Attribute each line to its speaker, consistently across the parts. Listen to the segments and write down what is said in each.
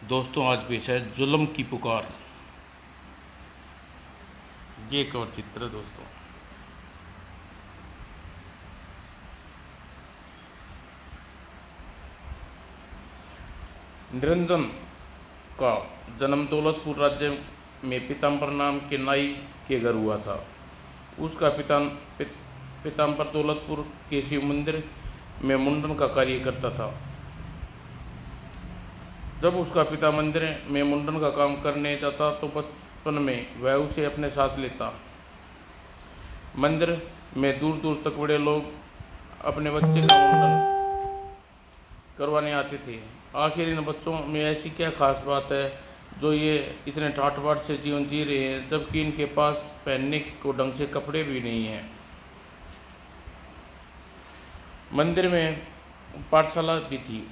Speaker 1: दोस्तों आज पेश है जुल्म की पुकार। ये एक और चित्र है दोस्तों। निरंजन का जन्म दौलतपुर राज्य में पीताम्बर नाम के नाई के घर हुआ था। उसका पीताम्बर दौलतपुर के शिव मंदिर में मुंडन का कार्य करता था। जब उसका पिता मंदिर में मुंडन का काम करने जाता तो बचपन में वह उसे अपने साथ लेता। मंदिर में दूर दूर तक बड़े लोग अपने बच्चे का मुंडन करवाने आते थे। आखिर इन बच्चों में ऐसी क्या खास बात है जो ये इतने ठाठ बाट से जीवन जी रहे हैं, जबकि इनके पास पहनने को ढंग से कपड़े भी नहीं हैं। मंदिर में पाठशाला भी थी।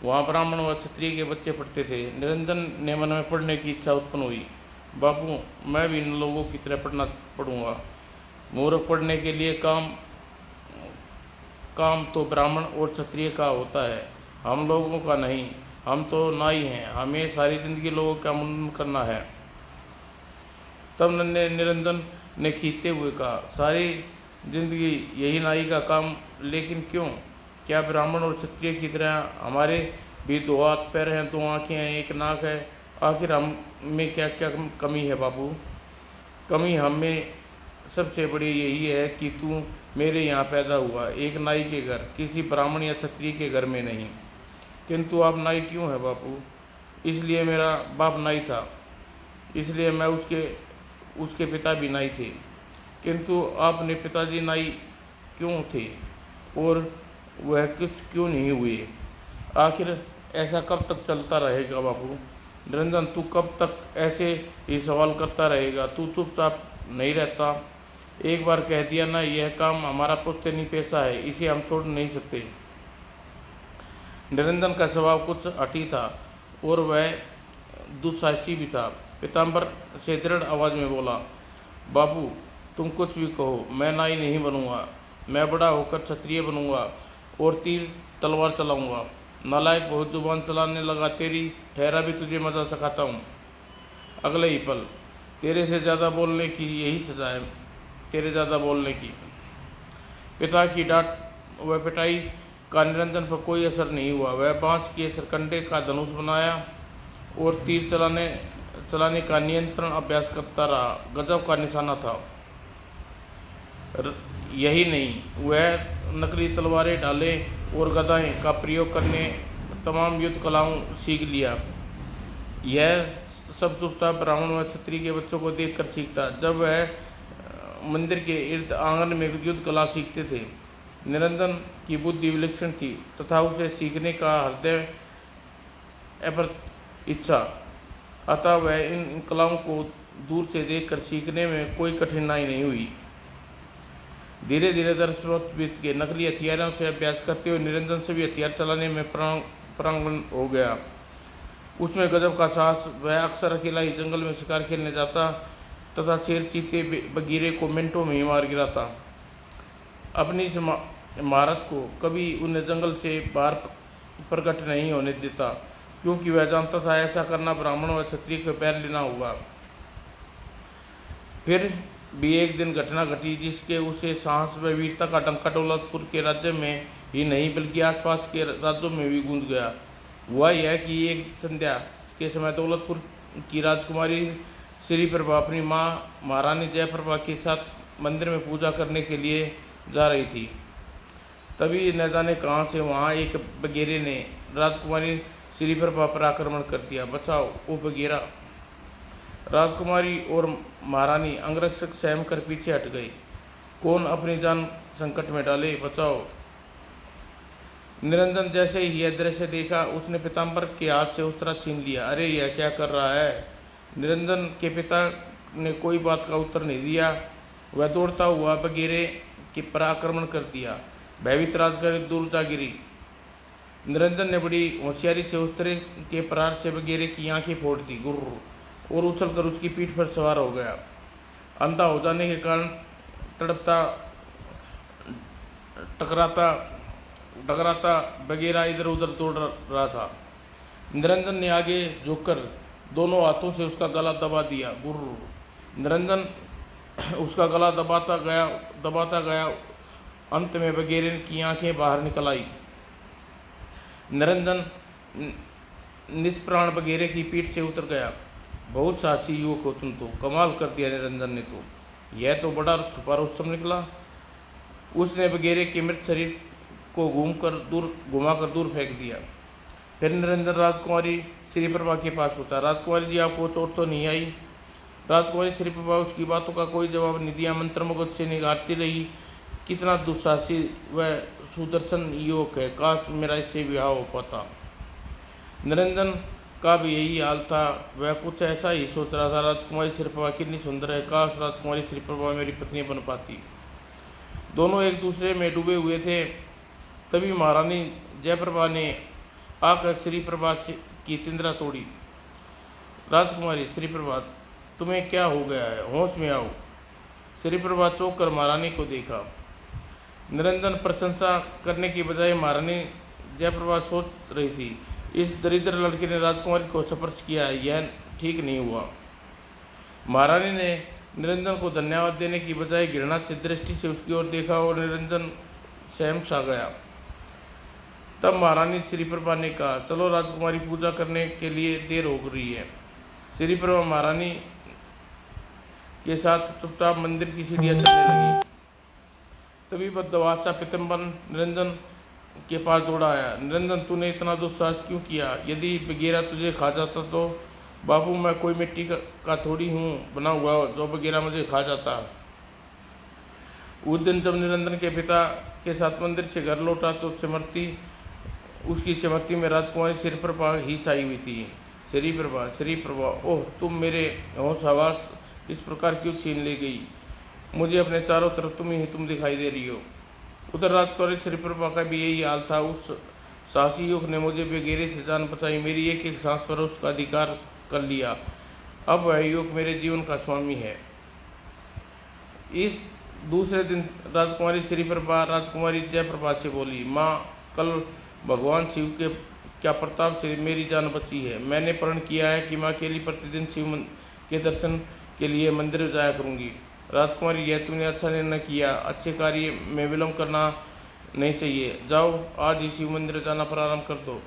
Speaker 1: वहाँ ब्राह्मण व क्षत्रिय के बच्चे पढ़ते थे। निरंजन ने मन में पढ़ने की इच्छा उत्पन्न हुई। बापू, मैं भी इन लोगों की तरह पढ़ूंगा। मूर्ख पढ़ने के लिए काम काम तो ब्राह्मण और क्षत्रिय का होता है, हम लोगों का नहीं। हम तो नाई हैं, हमें सारी जिंदगी लोगों का मुंडन करना है। तब नन्हे निरंजन ने खींचते हुए कहा, सारी जिंदगी यही नाई का काम, लेकिन क्यों? क्या ब्राह्मण और क्षत्रिय की तरह हमारे भी दो हाथ पैर हैं, दो आंखें हैं, एक नाक है? आखिर हम में क्या क्या कमी है बाबू? कमी हम में सबसे बड़ी यही है कि तू मेरे यहाँ पैदा हुआ, एक नाई के घर, किसी ब्राह्मण या क्षत्रिय के घर में नहीं। किंतु आप नाई क्यों है बापू? इसलिए मेरा बाप नाई था, इसलिए मैं उसके उसके पिता भी नाई थे। किंतु आपने पिताजी नाई क्यों थे और वह कुछ क्यों नहीं हुए? आखिर ऐसा कब तक चलता रहेगा बापू? निरंजन, तू कब तक ऐसे ही सवाल करता रहेगा? तू चुपचाप नहीं रहता? एक बार कह दिया ना, यह काम हमारा पुश्तैनी पेशा है, इसे हम छोड़ नहीं सकते। निरंजन का स्वभाव कुछ हठी था और वह दुस्साहसी भी था। पीताम्बर से दृढ़ आवाज में बोला, बाबू, तुम कुछ भी कहो, मैं नाई नहीं बनूंगा। मैं बड़ा होकर क्षत्रिय बनूंगा और तीर तलवार चलाऊंगा। नालायक, बहुत जुबान चलाने लगा। तेरी ठहरा भी तुझे मजा सिखाता हूँ। अगले ही पल तेरे से ज़्यादा बोलने की यही सजा है, तेरे ज़्यादा बोलने की। पिता की डांट व पिटाई का निरंजन पर कोई असर नहीं हुआ। वह बांस के सरकंडे का धनुष बनाया और तीर चलाने का नियंत्रण अभ्यास करता रहा। गजब का निशाना था। यही नहीं, वह नकली तलवारें, ढाले और गदाएं का प्रयोग करने तमाम युद्ध कलाओं सीख लिया। यह सब चुपचाप ब्राह्मण व क्षत्रिय के बच्चों को देखकर सीखता। जब वह मंदिर के इर्द आंगन में युद्ध कला सीखते थे, निरंजन की बुद्धि विलक्षण थी तथा उसे सीखने का हृदय अपर इच्छा। अतः वह इन कलाओं को दूर से देखकर सीखने में कोई कठिनाई नहीं हुई। धीरे धीरे 10 वर्ष बीत गए। नकली हथियारों से अभ्यास करते हुए निरंजन से भी हथियार चलाने में प्रांगण हो गया। उसमें गजब का साहस। वह अक्सर अकेला ही जंगल में शिकार खेलने जाता तथा शेर, चीते, बगीरे को मिनटों में ही मार गिराता। अपनी इस महारत को कभी उन्हें जंगल से बाहर प्रकट नहीं होने देता, क्योंकि वह जानता था ऐसा करना ब्राह्मण व क्षत्रिय को पैर लेना होगा। फिर भी एक दिन घटना घटी जिसके उसे साहस व वीरता का डंका दौलतपुर के राज्य में ही नहीं बल्कि आसपास के राज्यों में भी गूंज गया। हुआ यह कि एक संध्या के समय दौलतपुर की राजकुमारी श्री प्रभा अपनी माँ महारानी जयप्रभा के साथ मंदिर में पूजा करने के लिए जा रही थी। तभी न जाने कहाँ से वहाँ एक बगेरे ने राजकुमारी श्री प्रभा पर आक्रमण कर दिया। बचाओ ओ बगेरा! राजकुमारी और महारानी अंगरक्षक सहम कर पीछे हट गई। कौन अपनी जान संकट में डाले, बचाओ! निरंजन जैसे ही यह दृश्य देखा, उसने पीताम्बर के हाथ से उस्तरा छीन लिया। अरे, यह क्या कर रहा है? निरंजन के पिता ने कोई बात का उत्तर नहीं दिया। वह दौड़ता हुआ बगेरे के पर आक्रमण कर दिया। भयभीत राजकुमारी दूर जा गिरी। निरंजन ने बड़ी होशियारी से उस्तरे के प्रहार से बगेरे की आंखें फोड़ दी। गुर्र! और उछलकर उसकी पीठ पर सवार हो गया। अंधा हो जाने के कारण तड़पता टकराता डगराता बगेरा इधर उधर दौड़ रहा था। निरंजन ने आगे झुककर दोनों हाथों से उसका गला दबा दिया। गुर्र। निरंजन उसका गला दबाता गया। अंत में बगेरे की आंखें बाहर निकल आई। निरंजन निष्प्राण बगेरे की पीठ से उतर गया। बहुत साहसी युवक हो तुम तो, कमाल कर दिया निरंजन ने तो, यह तो बड़ा छुपा रुस्तम निकला। उसने बगेरे के मृत शरीर को घुमाकर दूर फेंक दिया। फिर निरंजन राजकुमारी श्रीप्रभा के पास पूछा, राजकुमारी जी आपको चोट तो नहीं आई? राजकुमारी श्रीप्रभा उसकी बातों का कोई जवाब नहीं दिया, मंत्रमुग्ध से निगारती रही। कितना दुस्साहसी व सुदर्शन युवक है, काश मेरा इससे विवाह हो पाता। निरंजन का भी यही हाल था, वह कुछ ऐसा ही सोच रहा था। राजकुमारी श्रीप्रभा कितनी सुंदर है, काश राजकुमारी श्रीप्रभा मेरी पत्नी बन पाती। दोनों एक दूसरे में डूबे हुए थे। तभी महारानी जयप्रभा ने आकर श्रीप्रभा की तिंद्रा तोड़ी। राजकुमारी श्रीप्रभा, तुम्हें क्या हो गया है, होश में आओ। श्रीप्रभा चौंक कर महारानी को देखा। निरंजन प्रशंसा करने की बजाय महारानी जयप्रभा सोच रही थी, इस दरिद्र लड़के ने राजकुमारी को स्पर्श किया है, यह ठीक नहीं हुआ। महारानी ने निरंजन को धन्यवाद देने की बजाय घृणा से दृष्टि से उसकी ओर देखा और निरंजन सहम सा गया। तब महारानी श्रीप्रभा ने कहा, चलो राजकुमारी, पूजा करने के लिए देर हो रही है। श्रीप्रभा महारानी के साथ चुपचाप मंदिर की सीढ़ियां चलने लगी। तभी बदवासा पीतम्बर निरंजन के पास दौड़ा आया। निरंजन, तूने इतना दुस्साहस क्यों किया? यदि बगेरा तुझे खा जाता तो? बाबू, मैं कोई मिट्टी का थोड़ी हूँ बना हुआ जो बगेरा मुझे खा जाता। उस दिन जब निरंजन के पिता के साथ मंदिर से घर लौटा तो उसकी स्मृति में राजकुमारी श्रीप्रभा ही छाई हुई थी। श्रीप्रभा, ओह, तुम मेरे होश हवास इस प्रकार क्यों छीन ले गई? मुझे अपने चारों तरफ तुम दिखाई दे रही हो। उधर राजकुमारी श्रीप्रभा का भी यही हाल था। उस साहसी युवक ने मुझे बगेरे से जान बचाई, मेरी एक एक सांस पर उसका अधिकार कर लिया। अब वह युवक मेरे जीवन का स्वामी है। इस दूसरे दिन राजकुमारी श्रीप्रभा राजकुमारी जयप्रभा से बोली, माँ, कल भगवान शिव के क्या प्रताप से मेरी जान बची है। मैंने प्रण किया है कि मैं अकेली प्रतिदिन शिव के दर्शन के लिए मंदिर जाया करूँगी। राजकुमारी, यह तुमने अच्छा निर्णय किया, अच्छे कार्य में विलंब करना नहीं चाहिए। जाओ, आज ही शिव मंदिर जाना प्रारंभ कर दो।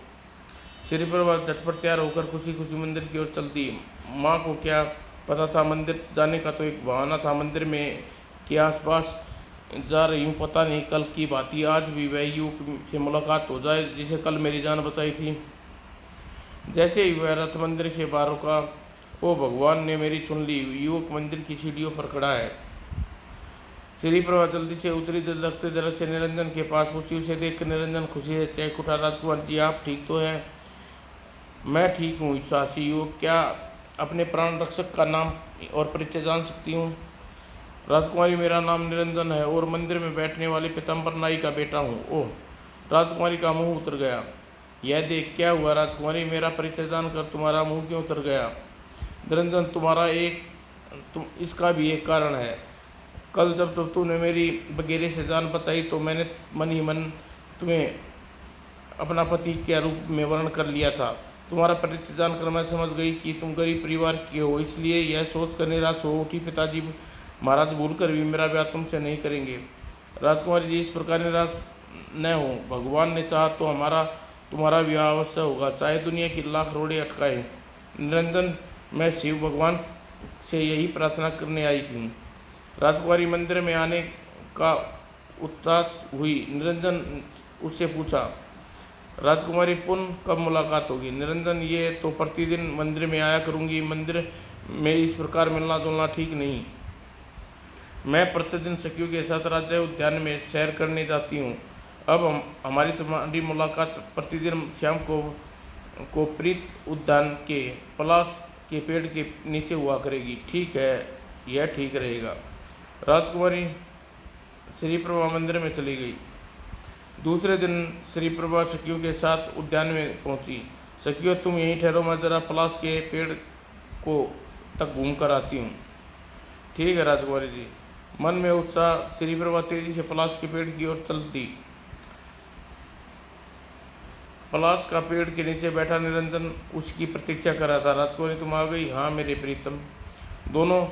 Speaker 1: श्रीप्रभा झटपट तैयार होकर खुशी खुशी मंदिर की ओर चलती। माँ को क्या पता था, मंदिर जाने का तो एक बहाना था। मंदिर में के आसपास जा रही हूँ, पता नहीं कल की बात ही आज भी वह युवक से मुलाकात हो जाए जिसे कल मेरी जान बचाई थी। जैसे ही वह रथ मंदिर से बाहर रुका, ओ भगवान ने मेरी सुन ली, युवक मंदिर की सीढ़ियों पर खड़ा है। श्रीप्रभा जल्दी से उतरी, दलकते दलक से निरंजन के पास पहुंची। उसे देख निरंजन खुशी से चहक उठा। राजकुमार जी, आप ठीक तो हैं? मैं ठीक हूँ साहसी युवक, क्या अपने प्राण रक्षक का नाम और परिचय जान सकती हूँ? राजकुमारी, मेरा नाम निरंजन है और मंदिर में बैठने वाले पीतम्बर नाई का बेटा हूँ। ओह! राजकुमारी का मुंह उतर गया। यह देख क्या हुआ राजकुमारी, मेरा परिचय जानकर तुम्हारा मुंह क्यों उतर गया? निरंजन, इसका भी एक कारण है। कल जब तूने मेरी बगेरे से जान बचाई तो मैंने मन ही मन तुम्हें अपना पति के रूप में वर्ण कर लिया था। तुम्हारा परिचय जानकर मैं समझ गई कि तुम गरीब परिवार के हो, इसलिए यह सोचकर निराश हो उठी, पिताजी महाराज भूलकर भी मेरा ब्याह तुमसे नहीं करेंगे। राजकुमारी जी, इस प्रकार निराश न हो, भगवान ने चाहा तो तुम्हारा विवाह अवश्य होगा, चाहे दुनिया की लाख रोड़े अटकाए। निरंजन, मैं शिव भगवान से यही प्रार्थना करने आई थी। राजकुमारी मंदिर में आने का उत्साह हुई। निरंजन उससे पूछा, राजकुमारी, पुनः कब मुलाकात होगी? निरंजन, ये तो प्रतिदिन मंदिर में आया करूँगी। मंदिर में इस प्रकार मिलना जुलना ठीक नहीं। मैं प्रतिदिन सखियों के साथ राज्य उद्यान में सैर करने जाती हूँ। अब हमारी तुम्हारी मुलाकात प्रतिदिन शाम को प्रीत उद्यान के पलाश के पेड़ के नीचे हुआ करेगी। ठीक है, यह ठीक रहेगा। राजकुमारी श्रीप्रभा मंदिर में चली गई। दूसरे दिन श्रीप्रभा सखियों के साथ उद्यान में पहुंची। सखियों, तुम यहीं ठहरो, मैं जरा पलाश के पेड़ को तक घूम कर आती हूँ। ठीक है राजकुमारी जी। मन में उत्साह, श्रीप्रभा तेजी से पलाश के पेड़ की ओर चल दी। पलाश का पेड़ के नीचे बैठा निरंजन उसकी प्रतीक्षा कर रहा था। राजकुमारी तुम आ गई? हाँ मेरे प्रीतम। दोनों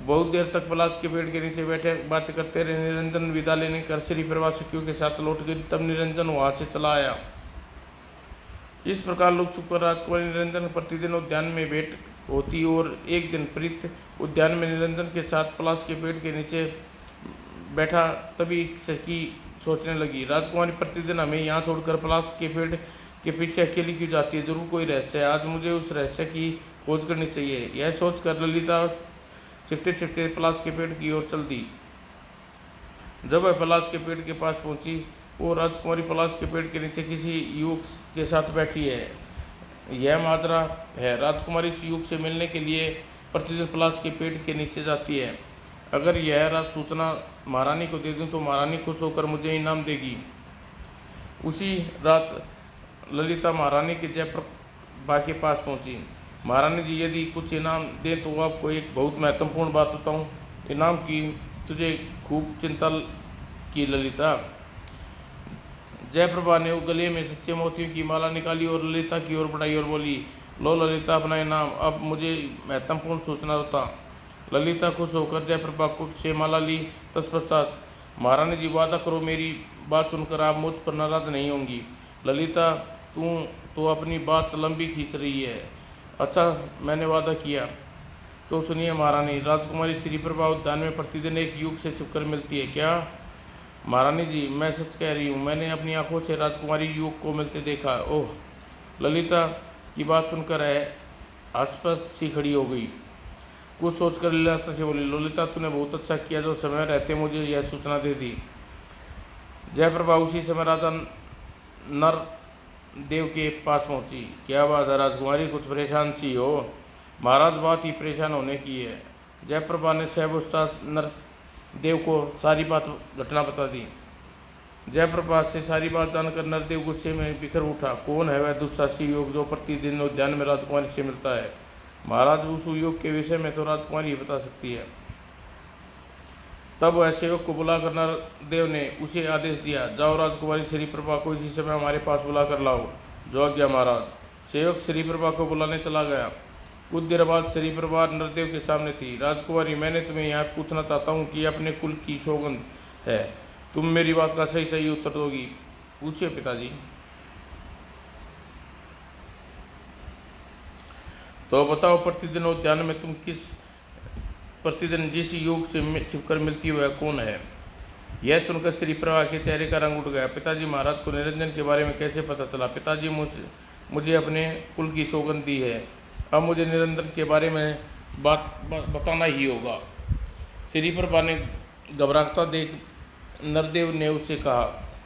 Speaker 1: बहुत देर तक पलाश के पेड़ के नीचे बैठे बातें करते रहे। निरंजन विदा लेने कर श्री प्रभा सखियों के साथ लौट गई। तब निरंजन वहां से चला आया। इस प्रकार लुक छुप कर राजकुमारी निरंजन प्रतिदिन उद्यान में भेंट होती और एक दिन प्रीत उद्यान में निरंजन के साथ पलाश के पेड़ के नीचे बैठा। तभी सखी सोचने लगी, राजकुमारी प्रतिदिन हमें यहाँ छोड़कर पलाश के पेड़ के पीछे अकेली क्यों जाती है? जरूर कोई रहस्य है। आज मुझे उस रहस्य की खोज करनी चाहिए। यह सोचकर ललिता छिपते छिपते पलाश के पेड़ की ओर चल दी। जब वह पलाश के पेड़ के पास पहुंची, वो राजकुमारी पलाश के पेड़ के नीचे किसी युवक के साथ बैठी है। यह मादरा है। राजकुमारी इस युवक से मिलने के लिए प्रतिदिन पलाश के पेड़ के नीचे जाती है। अगर यह रात सूचना महारानी को दे दूं तो महारानी खुश होकर मुझे इनाम देगी। उसी रात ललिता महारानी के जयप्रभा के पास पहुंची। महारानी जी, यदि कुछ इनाम दें तो आपको एक बहुत महत्वपूर्ण बात बताऊं। इनाम की तुझे खूब चिंता की ललिता। जयप्रभा ने वो गले में सच्चे मोतियों की माला निकाली और ललिता की ओर बढ़ाई और बोली, लो ललिता अपना इनाम। अब मुझे महत्वपूर्ण सूचना बता। ललिता खुश होकर जयप्रभा को से माला ली। तत्पश्चात, महारानी जी वादा करो मेरी बात सुनकर आप मुझ पर नाराज नहीं होंगी। ललिता, तू तो अपनी बात लंबी खींच रही है। अच्छा, मैंने वादा किया तो सुनिए महारानी। राजकुमारी श्री प्रभा उद्यान में प्रतिदिन एक युवक से छिपकर मिलती है। क्या? महारानी जी, मैं सच कह रही हूँ। मैंने अपनी आंखों से राजकुमारी युवक को मिलते देखा। ओह! ललिता की बात सुनकर आसपास सी खड़ी हो गई। कुछ सोचकर ललिता से बोली, ललिता तूने बहुत अच्छा किया जो समय रहते मुझे यह सूचना दे दी। जयप्रभा उसी समय राजा नर देव के पास पहुंची। क्या बात है राजकुमारी, कुछ परेशान सी हो? महाराज, बात ही परेशान होने की है। जयप्रभा ने सहबुस्ता नर देव को सारी बात घटना बता दी। जयप्रभा से सारी बात जानकर नरदेव गुस्से में बिखर उठा। कौन है वह दुस्साहसी युवक जो प्रतिदिन उद्यान में राजकुमारी से मिलता है? महाराज, उस युवक के विषय में तो राजकुमारी ही बता सकती है। तब वह सेवक को बुलाकर नरदेव ने उसे आदेश दिया, जाओ राजकुमारी श्री प्रभा को इसी समय हमारे पास बुला कर लाओ। जो आज्ञा महाराज। सेवक श्री प्रभा को बुलाने चला गया। कुछ देर बाद श्री प्रभा नरदेव के सामने थी। राजकुमारी, मैंने तुम्हें यहाँ पूछना चाहता हूँ कि अपने कुल की सौगंध है, तुम मेरी बात का सही सही उत्तर दोगी। पूछिए पिताजी। तो बताओ, प्रतिदिन उद्यान में तुम प्रतिदिन जिस युवक से छिपकर मिलती हो वह कौन है? यह सुनकर श्री प्रभा के चेहरे का रंग उठ गया। पिताजी, महाराज को निरंजन के बारे में कैसे पता चला? पिताजी, मुझे अपने कुल की सौगंध दी है। अब मुझे निरंजन के बारे में बताना ही होगा। श्री प्रभा ने घबराता देख नरदेव ने उससे कहा,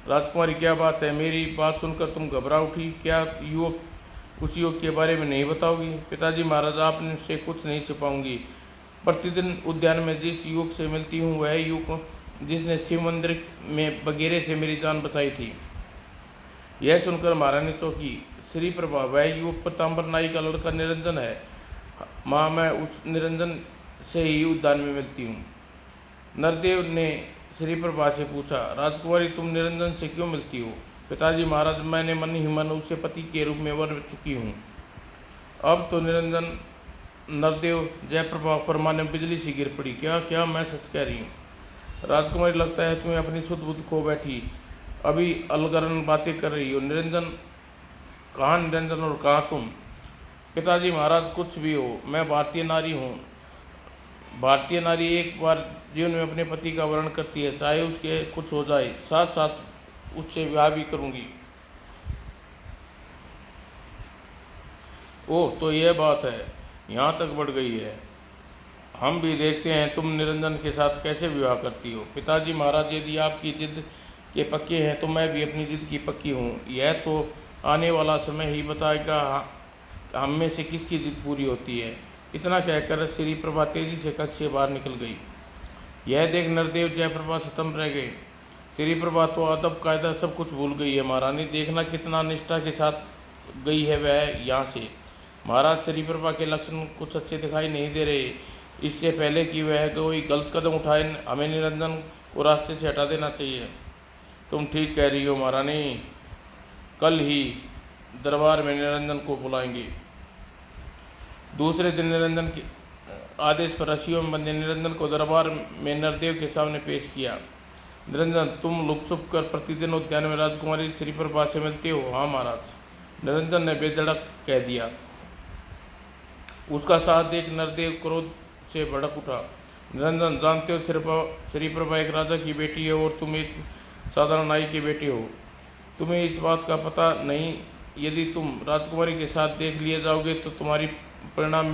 Speaker 1: राजकुमारी क्या बात है? मेरी बात सुनकर तुम घबरा उठी। क्या युवक उस युवक के बारे में नहीं बताओगी? पिताजी, महाराज आपसे कुछ नहीं छिपाऊंगी। प्रतिदिन उद्यान में जिस युवक से मिलती हूँ वह युवक जिसने शिव मंदिर में बगेरे से मेरी जान बचाई थी। यह सुनकर महारानी चौंकी। श्री प्रभा, वह युवक पीताम्बर नाई का लड़का निरंजन है। माँ, मैं उस निरंजन से ही उद्यान में मिलती हूँ। नरदेव ने श्री प्रभा से पूछा, राजकुमारी तुम निरंजन से क्यों मिलती हो? पिताजी, महाराज मैंने मन ही मन उसे पति के रूप में वर चुकी हूँ। अब तो निरंजन नरदेव जयप्रभा पर माने बिजली सी गिर पड़ी। क्या क्या मैं सच कह रही हूँ? राजकुमारी, लगता है तुम्हें अपनी शुद्ध बुद्ध खो बैठी, अभी अलगरन बातें कर रही हो। निरंजन कहाँ निरंजन और कहाँ तुम? पिताजी, महाराज कुछ भी हो, मैं भारतीय नारी हूँ। भारतीय नारी एक बार जीवन में अपने पति का वर्ण करती है, चाहे उसके कुछ हो जाए, साथ साथ उससे विवाह भी करूँगी। ओह, तो यह बात है, यहाँ तक बढ़ गई है। हम भी देखते हैं तुम निरंजन के साथ कैसे विवाह करती हो। पिताजी, महाराज यदि आपकी जिद के पक्के हैं तो मैं भी अपनी जिद की पक्की हूँ। यह तो आने वाला समय ही बताएगा हम में से किसकी जिद पूरी होती है। इतना कहकर श्री प्रभा तेजी से कक्ष से बाहर निकल गई। यह देख नरदेव जयप्रभा स्तंभ रह गए। श्री प्रभा तो अदब कायदा सब कुछ भूल गई है। महारानी, देखना कितना निष्ठा के साथ गई है वह यहाँ से। महाराज, श्री प्रभा के लक्षण कुछ अच्छे दिखाई नहीं दे रहे। इससे पहले कि वह कोई गलत कदम उठाए हमें निरंजन को रास्ते से हटा देना चाहिए। तुम ठीक कह रही हो महारानी। कल ही दरबार में निरंजन को बुलाएंगे। दूसरे दिन निरंजन के आदेश पर रस्सियों में बंधे निरंजन को दरबार में नरदेव के सामने पेश किया। निरंजन, तुम लुक छुप कर प्रतिदिन उद्यान में राजकुमारी श्रीप्रभा से मिलते हो? हाँ महाराज, निरंजन ने बेधड़क कह दिया। उसका साथ देख नरदेव क्रोध से भड़क उठा। निरंजन, जानते हो श्रीप्रभा एक राजा की बेटी है और तुम एक साधारण नाई के बेटे हो। तुम्हें इस बात का पता नहीं, यदि तुम राजकुमारी के साथ देख लिए जाओगे तो तुम्हारी परिणाम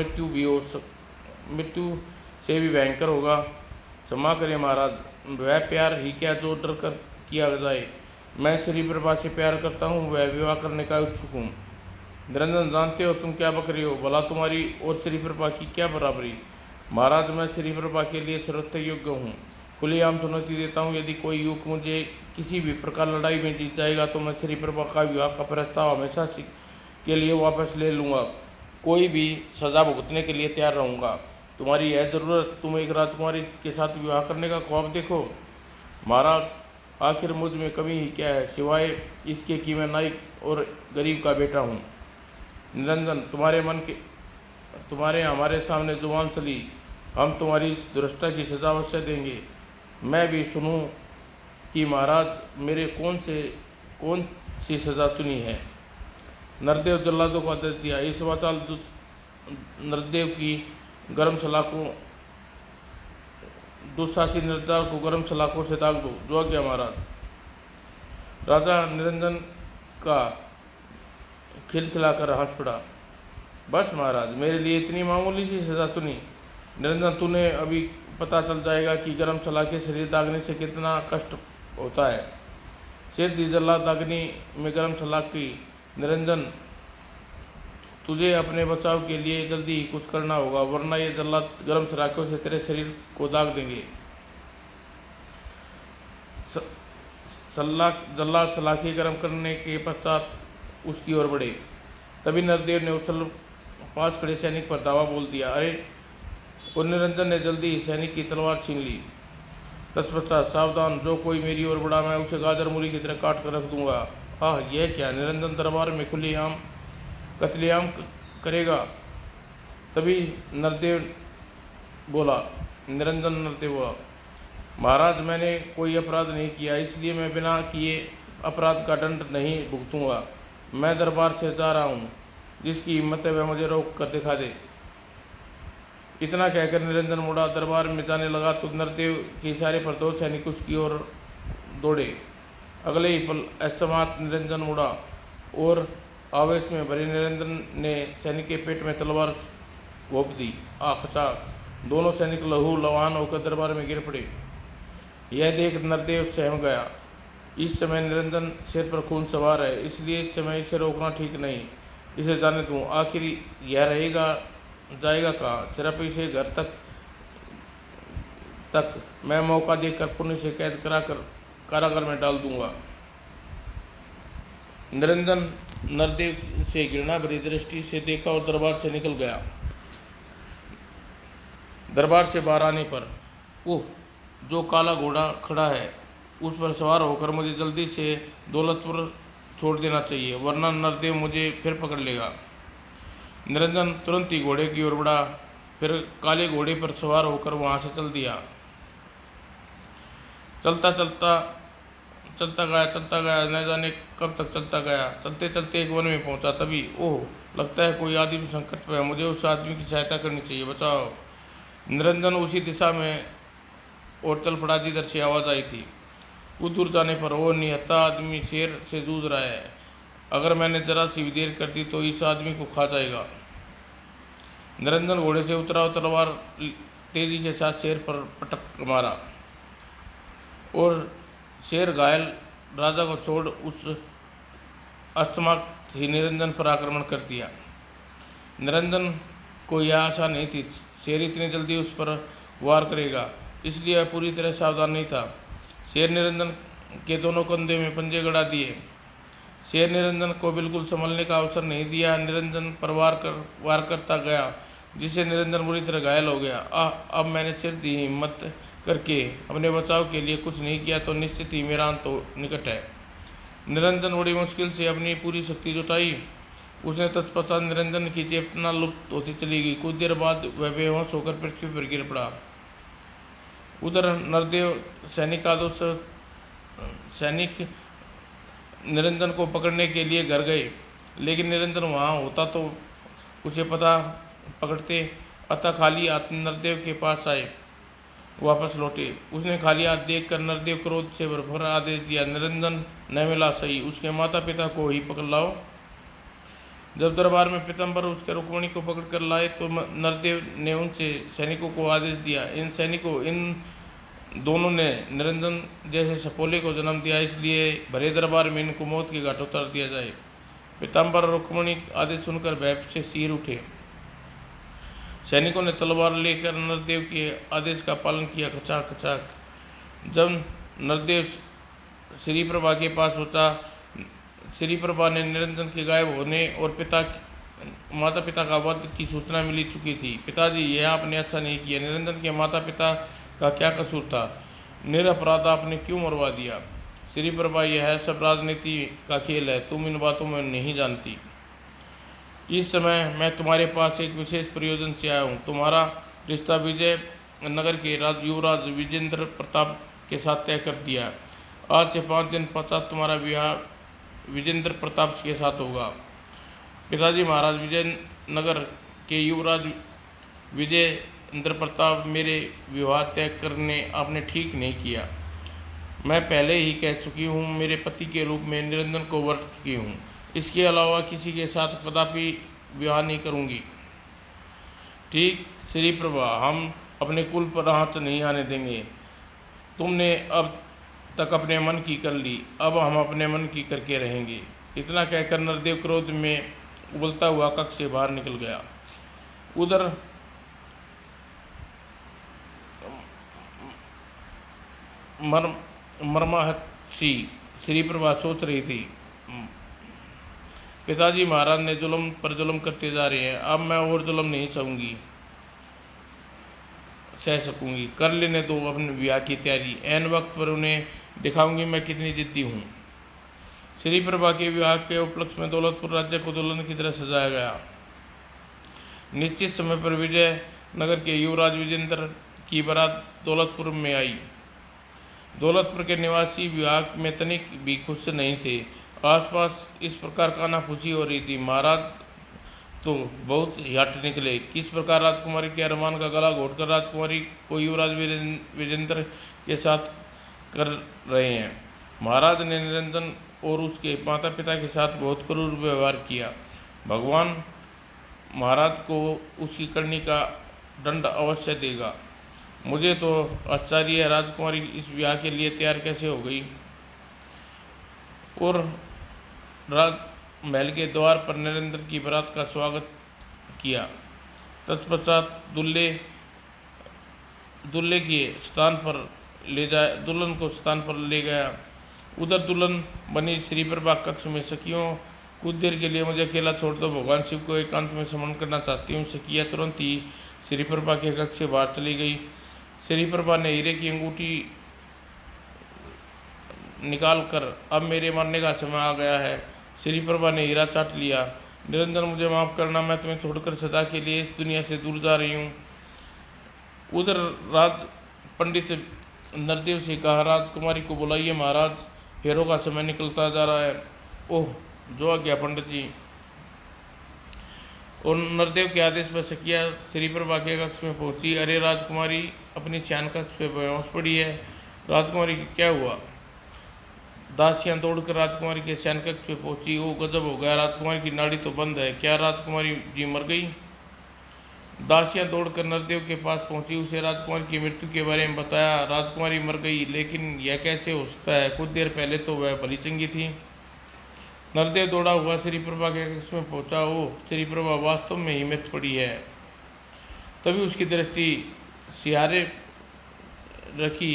Speaker 1: मृत्यु से भी भयंकर होगा। क्षमा करें महाराज, वह प्यार ही क्या जो डर कर किया जाए। मैं श्रीप्रभा से प्यार करता हूँ, वह विवाह करने का इच्छुक हूँ। निरंजन, जानते हो तुम क्या बक रहे हो? भला तुम्हारी और श्रीप्रभा की क्या बराबरी? महाराज, मैं श्रीप्रभा के लिए सर्वथा योग्य हूँ। खुलेआम चुनौती देता हूँ, यदि कोई युवक मुझे किसी भी प्रकार लड़ाई में जीत जाएगा तो मैं श्रीप्रभा का विवाह का प्रस्ताव हमेशा के लिए वापस ले लूँगा। कोई भी सजा भुगतने के लिए तैयार रहूँगा। तुम्हारी यह जरूरत, तुम एक राजकुमारी के साथ विवाह करने का ख्वाब देखो। महाराज, आखिर मुझ में कमी ही क्या है, सिवाय इसके कि मैं नाई और गरीब का बेटा हूँ। निरंजन, तुम्हारे हमारे सामने जुबान चली, हम तुम्हारी इस दुष्टता की सजा अवश्य देंगे। मैं भी सुनूं कि महाराज मेरे कौन सी सजा चुनी है। नरदेव जल्लादों को आदेश दिया। इस वाचाल नरदेव की गर्म सलाखों दुस्साहसी निर्धार को गर्म सलाखों से दाग दो। जो आज्ञा महाराज। राजा निरंजन का खिलखिलाकर हंस पड़ा। बस महाराज, मेरे लिए इतनी मामूली सी सजा चुनी। निरंजन, तूने अभी पता चल जाएगा कि गर्म सलाखे शरीर दागने से कितना कष्ट होता है। सिर दी जल्लाद दागनी में गर्म सलाखी। निरंजन, तुझे अपने बचाव के लिए जल्दी ही कुछ करना होगा, वरना ये जल्लाद गर्म सलाखों से तेरे शरीर को दाग देंगे। जल्लाद सलाखी गर्म करने के पश्चात उसकी ओर बढ़े। तभी नरदेव ने उछल पास खड़े सैनिक पर दावा बोल दिया। अरे! और निरंजन ने जल्दी ही सैनिक की तलवार छीन ली। तत्पश्चात, सावधान, जो कोई मेरी ओर बढ़ा मैं उसे गाजर मूली की तरह काट कर रख दूंगा। आह, यह क्या! निरंजन दरबार में खुलेआम कत्लेआम करेगा। तभी नरदेव बोला। महाराज, मैंने कोई अपराध नहीं किया, इसलिए मैं बिना किए अपराध का दंड नहीं भुगतूंगा। मैं दरबार से जा रहा हूँ, जिसकी हिम्मत है वह मुझे रोक कर दिखा दे। इतना कहकर निरंजन मुड़ा दरबार में जाने लगा तो नरदेव के इशारे पर दो सैनिक उसकी ओर दौड़े। अगले ही पल असमात निरंजन मुड़ा और आवेश में भरे निरंजन ने सैनिक के पेट में तलवार घोंप दी। आखचा! दोनों सैनिक लहू लुहान होकर दरबार में गिर पड़े। यह देख नरदेव सहम गया। इस समय निरंजन सिर पर खून सवार है, इसलिए इस समय इसे रोकना ठीक नहीं। इसे जाने दूं, आखिर यह जाएगा कहाँ? सिर्फ इसे घर तक मैं मौका देकर पुण्य से कैद कराकर कारागार में डाल दूंगा। निरंजन नरदेव से घृणा भरी दृष्टि से देखा और दरबार से निकल गया। दरबार से बाहर आने पर, ओह, जो काला घोड़ा खड़ा है उस पर सवार होकर मुझे जल्दी से दौलतपुर छोड़ देना चाहिए, वरना नरदेव मुझे फिर पकड़ लेगा। निरंजन तुरंत ही घोड़े की ओर बढ़ा, फिर काले घोड़े पर सवार होकर वहां से चल दिया। चलता गया, न जाने कब तक चलता गया। चलते चलते एक वन में पहुंचा। तभी, ओह, लगता है कोई आदमी संकट में है, मुझे उस आदमी की सहायता करनी चाहिए, बचाओ। निरंजन उसी दिशा में और चल पड़ा जिधर से आवाज आई थी। कुछ दूर जाने पर वो निहत्था आदमी शेर से जूझ रहा है। अगर मैंने जरा सी भी देर कर दी तो इस आदमी को खा जाएगा। निरंजन घोड़े से उतरा और तलवार तेजी के साथ शेर पर पटक मारा और शेर घायल राजा को छोड़ उस अस्तमाक ही निरंजन पर आक्रमण कर दिया। निरंजन को यह आशा नहीं थी शेर इतनी जल्दी उस पर वार करेगा, इसलिए वह पूरी तरह सावधान नहीं था। शेर निरंजन के दोनों कंधे में पंजे गड़ा दिए। शेर निरंजन को बिल्कुल संभलने का अवसर नहीं दिया। निरंजन पर वार करता गया, जिससे निरंजन बुरी तरह घायल हो गया। अब मैंने सिर दी हिम्मत करके अपने बचाव के लिए कुछ नहीं किया तो निश्चित ही मेरा अंत निकट है। निरंजन बड़ी मुश्किल से अपनी पूरी शक्ति जुटाई। उसने तत्पश्चात निरंजन की चेतना लुप्त होती चली गई। कुछ देर बाद वह बेहोश होकर पृथ्वी पर गिर पड़ा। उधर नरदेव सैनिक निरंजन को पकड़ने के लिए घर गए, लेकिन निरंजन वहाँ होता तो उसे पकड़ते। अतः खाली हाथ नरदेव के पास आए, वापस लौटे। उसने खाली हाथ देखकर नरदेव क्रोध से भरपूर आदेश दिया, निरंजन न मिला सही, उसके माता पिता को ही पकड़ लाओ। जब दरबार में पीताम्बर उसके रुक्मिणी को पकड़ कर लाए तो नरदेव ने उनसे सैनिकों को आदेश दिया, इन दोनों ने निरंजन जैसे सपोले को जन्म दिया, इसलिए भरे दरबार में इनको मौत के घाट उतार दिया जाए। पीताम्बर और रुक्मिणी आदेश सुनकर भय से सिर उठे। सैनिकों ने तलवार लेकर नरदेव के आदेश का पालन किया। खचाक खचाक। जब नरदेव श्रीप्रभा के पास पहुंचा, श्रीप्रभा ने निरंजन के गायब होने और माता पिता का वध की सूचना मिली चुकी थी। पिताजी, यह आपने अच्छा नहीं किया। निरंजन के माता पिता का क्या कसूर था? निरपराध आपने क्यों मरवा दिया? श्रीप्रभा, यह सब राजनीति का खेल है, तुम इन बातों में नहीं जानती। इस समय मैं तुम्हारे पास एक विशेष प्रयोजन से आया हूँ। तुम्हारा रिश्ता विजय नगर के युवराज विजेंद्र प्रताप के साथ तय कर दिया। आज से 5 दिन पश्चात तुम्हारा विवाह विजेंद्र प्रताप के साथ होगा। पिताजी महाराज, विजयनगर के युवराज विजेंद्र प्रताप मेरे विवाह तय करने आपने ठीक नहीं किया। मैं पहले ही कह चुकी हूँ, मेरे पति के रूप में निरंजन को वर्ण चुकी हूँ। इसके अलावा किसी के साथ कदापि विवाह नहीं करूँगी। ठीक श्रीप्रभा, हम अपने कुल पर आँच नहीं आने देंगे। तुमने अब तक अपने मन की कर ली, अब हम अपने मन की करके रहेंगे। इतना कहकर नरदेव क्रोध में उबलता हुआ कक्ष से बाहर निकल गया। उधर मर्माहसी श्रीप्रभा सोच रही थी, पिताजी महाराज ने जुल्म पर जुल्म करते जा रहे हैं, अब मैं और जुल्म नहीं सह सकूंगी। कर लेने दो अपने विवाह की तैयारी, ऐन वक्त पर उन्हें दिखाऊंगी मैं कितनी जिद्दी हूँ। श्रीप्रभा के विवाह के उपलक्ष्य में दौलतपुर राज्य को दुल्हन की तरह सजाया गया। निश्चित समय पर विजय नगर के युवराज विजेंद्र की बारात दौलतपुर में आई। दौलतपुर के निवासी विवाह में तनिक भी खुश नहीं थे। आसपास इस प्रकार कानाफूसी हो रही थी। महाराज तो बहुत हट निकले। किस प्रकार राजकुमारी के अरमान का गला घोटकर राजकुमारी को युवराज विजेंद्र के साथ कर रहे हैं। महाराज ने निरंजन और उसके माता पिता के साथ बहुत क्रूर व्यवहार किया। भगवान महाराज को उसकी करनी का दंड अवश्य देगा। मुझे तो आश्चर्य है, राजकुमारी इस विवाह के लिए तैयार कैसे हो गई। और महल के द्वार पर नरेंद्र की बारात का स्वागत किया। तत्पश्चात दुल्हे के स्थान पर दुल्हन को स्थान पर ले गया। उधर दुल्हन बनी श्रीप्रभा कक्ष में, सखियों कुछ देर के लिए मुझे अकेला छोड़ दो, भगवान शिव को एकांत में समर्पण करना चाहती हूँ। सखिया तुरंत ही श्रीप्रभा के कक्ष से बाहर चली गई। श्रीप्रभा ने हीरे की अंगूठी निकाल कर, अब मेरे मरने का समय आ गया है। श्रीप्रभा ने हीरा चाट लिया। निरंजन, मुझे माफ़ करना, मैं तुम्हें छोड़कर सदा के लिए इस दुनिया से दूर जा रही हूँ। उधर राज पंडित नरदेव से कहा, राजकुमारी को बुलाइए, महाराज फेरों का समय निकलता जा रहा है। ओह, जो आ गया पंडित जी। और नरदेव के आदेश पर सखिया श्रीप्रभा के कक्ष में पहुंची। अरे राजकुमारी अपनी शयन कक्ष पे बेहोश पड़ी है। राजकुमारी क्या हुआ? दासियां दौड़कर राजकुमारी के शयन कक्ष पे पहुंची। ओ गजब हो गया, राजकुमारी की नाड़ी तो बंद है। क्या राजकुमारी जी मर गई? दासियां दौड़कर नरदेव के पास पहुंची, उसे राजकुमारी की मृत्यु के बारे में बताया। राजकुमारी मर गई, लेकिन यह कैसे हो सकता है? कुछ देर पहले तो वह भली चंगी थी। नरदेव दौड़ा हुआ श्रीप्रभा के कक्ष में पहुंचा। ओ, श्रीप्रभा वास्तव में ही मृत पड़ी है। तभी उसकी दृष्टि सिहारे रखी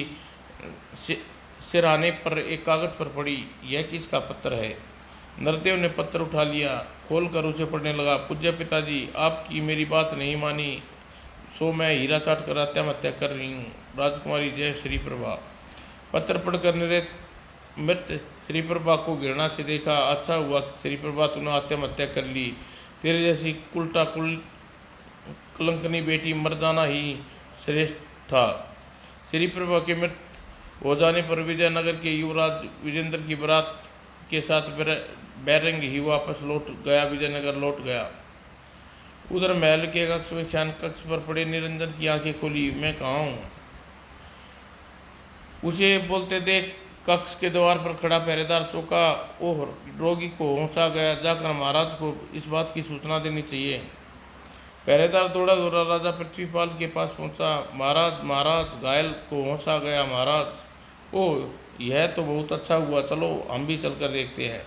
Speaker 1: सिरहाने पर एक कागज पर पड़ी। यह किसका पत्र है? नरदेव ने पत्र उठा लिया, खोलकर उसे पढ़ने लगा। पूज्य पिताजी, आपकी मेरी बात नहीं मानी, सो मैं हीरा चाट कर आत्महत्या कर रही हूँ। राजकुमारी जय श्रीप्रभा। पत्र पढ़कर मृत श्री प्रभा को घृणा से देखा। अच्छा हुआ श्री प्रभा तूने आत्महत्या कर ली, तेरे जैसी कुलटा कलंकनी बेटी मर जाना ही श्रेष्ठ था। श्री प्रभा के मृत हो जाने पर विजयनगर के युवराज विजेंद्र की बारात के साथ बैरंग ही वापस लौट गया, विजयनगर लौट गया। उधर महल के कक्ष में शयन कक्ष पर पड़े निरंजन की आंखें खोली। मैं कहाँ हूँ? उसे बोलते देख कक्ष के द्वार पर खड़ा पहरेदार चौंका। ओह, रोगी को होश आ गया, जाकर महाराज को इस बात की सूचना देनी चाहिए। पहरेदार दौड़ा दौड़ा राजा पृथ्वीपाल के पास पहुंचा। महाराज, महाराज, घायल को होश आ गया महाराज। ओह, यह तो बहुत अच्छा हुआ, चलो हम भी चलकर देखते हैं।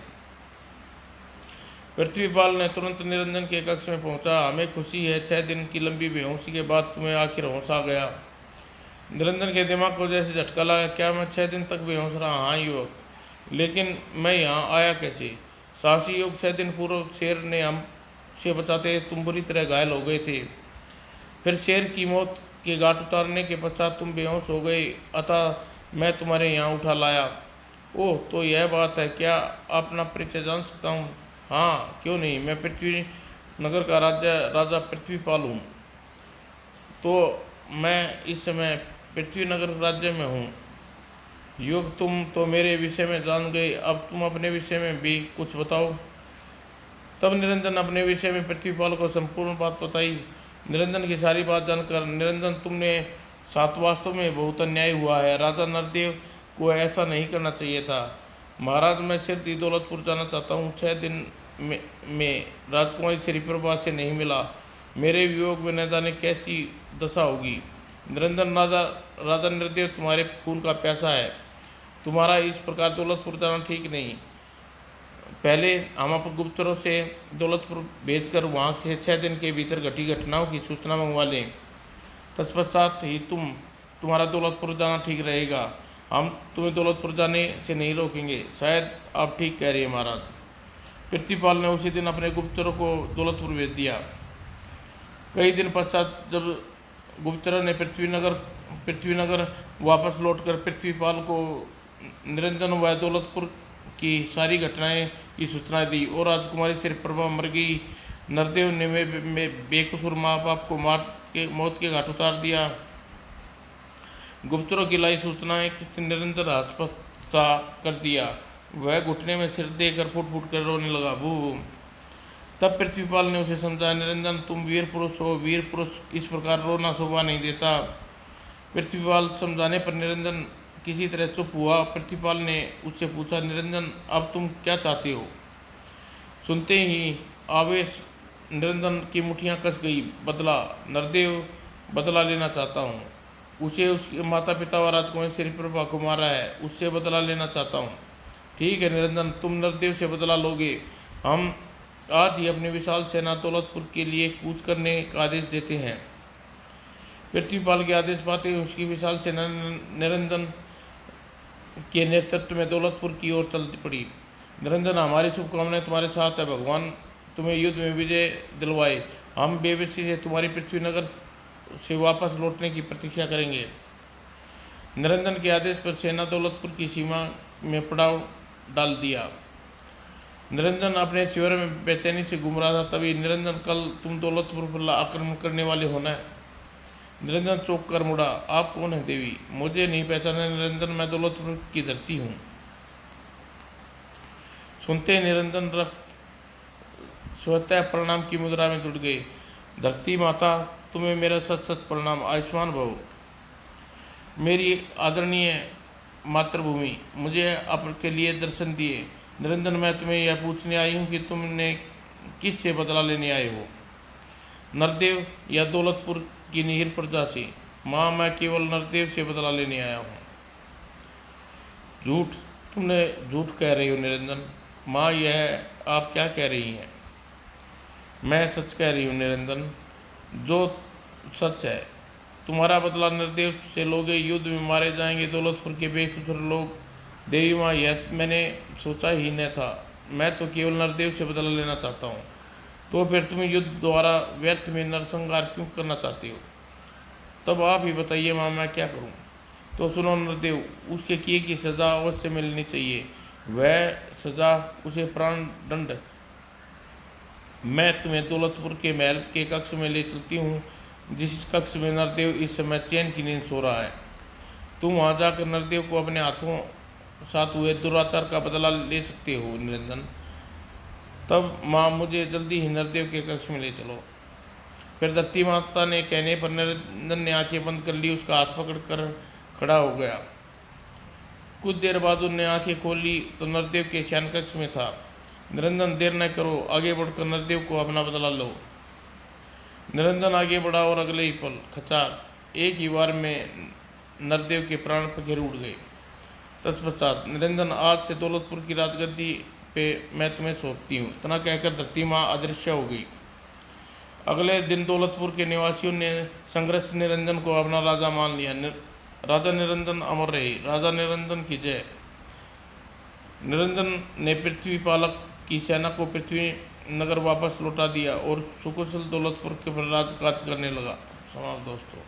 Speaker 1: पृथ्वीपाल ने तुरंत निरंजन के कक्ष में पहुंचा। हमें खुशी है, 6 दिन की लंबी बेहोशी के बाद तुम्हें आखिर होश आ गया। निरंजन के दिमाग को जैसे झटका लगा। क्या मैं 6 दिन तक बेहोश रहा? हाँ युवक, लेकिन मैं यहाँ आया कैसे? साहसी युवक, 6 दिन पूर्व शेर ने हमसे बचाते तुम बुरी तरह घायल हो गए थे। फिर शेर की मौत के घाट उतारने के पश्चात तुम बेहोश हो गए, अतः मैं तुम्हारे यहाँ उठा लाया। ओह, तो यह बात है। क्या अपना परिचय जान सकता हूँ? हाँ, क्यों नहीं। मैं पृथ्वी नगर का राजा पृथ्वीपाल हूँ। तो मैं इस समय पृथ्वीनगर राज्य में हूँ। युग, तुम तो मेरे विषय में जान गए, अब तुम अपने विषय में भी कुछ बताओ। तब निरंजन अपने विषय में पृथ्वीपाल को संपूर्ण बात बताई। निरंजन की सारी बात जानकर, निरंजन तुमने साथ वास्तव में बहुत अन्याय हुआ है। राजा नरदेव को ऐसा नहीं करना चाहिए था। महाराज, मैं सिर्फ दौलतपुर जाना चाहता हूँ। 6 दिन में राजकुमारी श्री प्रभा से नहीं मिला, मेरे वियोग में न जाने कैसी दशा होगी। निरंजन, राजा नरदेव तुम्हारे खून का प्यासा है, तुम्हारा इस प्रकार दौलतपुर जाना ठीक नहीं। पहले हम अपने गुप्तरों से दौलतपुर भेजकर वहाँ के 6 दिन के भीतर घटी घटनाओं की सूचना मंगवा लें। तत्पश्चात ही तुम्हारा दौलतपुर जाना ठीक रहेगा। हम तुम्हें दौलतपुर जाने से नहीं रोकेंगे। शायद आप ठीक कह रही हैं महाराज। पृथ्वीपाल ने उसी दिन अपने गुप्तरों को दौलतपुर भेज दिया। कई दिन पश्चात जब गुप्तरों ने पृथ्वीनगर वापस लौटकर पृथ्वीपाल को निरंजन व दौलतपुर की सारी घटनाएं की सूचना दी और राजकुमारी श्री प्रभा मर गई, नरदेव ने बेकसूर माँ बाप को मौत के घाट उतार दिया। गुप्तरों की लाई सूचनाएं निरंजन हाथ सा कर दिया। वह घुटने में सिर देकर फूट फूट कर रोने लगा। भू। तब पृथ्वीपाल ने उसे समझाया, निरंजन तुम वीर पुरुष हो, वीर पुरुष इस प्रकार रोना शोभा नहीं देता। पृथ्वीपाल समझाने पर निरंजन किसी तरह चुप हुआ। पृथ्वीपाल ने उससे पूछा, निरंजन अब तुम क्या चाहते हो? सुनते ही आवेश निरंजन की मुठ्ठियां कस गई। बदला, नरदेव, बदला लेना चाहता हूँ। उसे उसके माता पिता और राजकुमारी श्री प्रभा को मारा है, उससे बदला लेना चाहता हूँ। ठीक है निरंजन, तुम नरदेव से बदला लोगे। हम आज ही अपनी विशाल सेना दौलतपुर के लिए कूच करने का आदेश देते हैं। पृथ्वीपाल के आदेश पाते उसकी विशाल सेना निरंजन के नेतृत्व में दौलतपुर की ओर चल पड़ी। निरंजन, हमारी शुभकामनाएं तुम्हारे साथ है। भगवान तुम्हें युद्ध में विजय दिलवाए। हम बेबसी से तुम्हारी पृथ्वीनगर से वापस लौटने की प्रतीक्षा करेंगे। निरंजन के आदेश पर सेना दौलतपुर की सीमा में पड़ाव डाल दिया। निरंजन अपने शिविर में बेचैनी से घूम रहा था। तभी, निरंजन, कल तुम दौलतपुर पर आक्रमण करने वाले होना है। निरंजन चौंक कर मुड़ा। आप कौन है देवी? मुझे नहीं पहचाना निरंजन, मैं दौलतपुर की धरती हूँ। सुनते निरंजन स्वतः प्रणाम की मुद्रा में जुट गए। धरती माता, तुम्हें मेरा सच सच प्रणाम। आयुष्मान भव मेरी आदरणीय मातृभूमि, मुझे आपके लिए दर्शन दिए। निरंजन, मैं तुम्हें यह पूछने आई हूँ कि तुमने किस से बदला लेने आए हो, नरदेव या दौलतपुर की निहिर प्रजा से? माँ, मैं केवल नरदेव से बदला लेने आया हूँ। झूठ, तुमने झूठ कह रही हो निरंजन। माँ, यह आप क्या कह रही हैं? मैं सच कह रही हूँ निरंजन, जो सच है। तुम्हारा बदला नरदेव से लोगे, युद्ध में मारे जाएंगे दौलतपुर के बेकसूर लोग। देवी माँ, यह मैंने सोचा ही न था। मैं तो केवल नरदेव से बदला लेना चाहता हूँ। तो फिर तुम युद्ध द्वारा व्यर्थ में नरसंहार क्यों करना चाहते हो? तब आप ही बताइए माँ, मैं क्या करूँ? तो सुनो नरदेव, उसके किए की सजा अवश्य मिलनी चाहिए। वह सजा उसे प्राण दंड। मैं तुम्हें दौलतपुर के महल के कक्ष में ले चलती हूँ, जिस कक्ष में नरदेव इस समय चैन की नींद सो रहा है। तुम वहाँ जाकर नरदेव को अपने हाथों साथ हुए दुराचार का बदला ले सकते हो निरंजन। तब माँ मुझे जल्दी ही नरदेव के कक्ष में ले चलो। फिर धरती माता ने कहने पर निरंजन ने आंखें बंद कर ली, उसका हाथ पकड़कर खड़ा हो गया। कुछ देर बाद उन्हें आंखें खोली तो नरदेव के शयन कक्ष में था। निरंजन देर न करो, आगे बढ़कर नरदेव को अपना बदला लो। निरंजन आगे बढ़ा और अगले ही पल खचाक एक ही बार में नरदेव के प्राण पखेर उड़ गए। तत्पश्चात निरंजन, आज से दौलतपुर की राजगद्दी पे मैं तुम्हें सौंपती हूँ, इतना कहकर धरती माँ अदृश्य हो गई। अगले दिन दौलतपुर के निवासियों ने संघर्ष निरंजन को अपना राजा मान लिया। राजा निरंजन अमर रहे। राजा निरंजन की जय। निरंजन ने पृथ्वी पालक की सेना को पृथ्वी नगर वापस लौटा दिया और सुकुशल दौलतपुर के पर राजकाज करने लगा। समाप्त दोस्तों।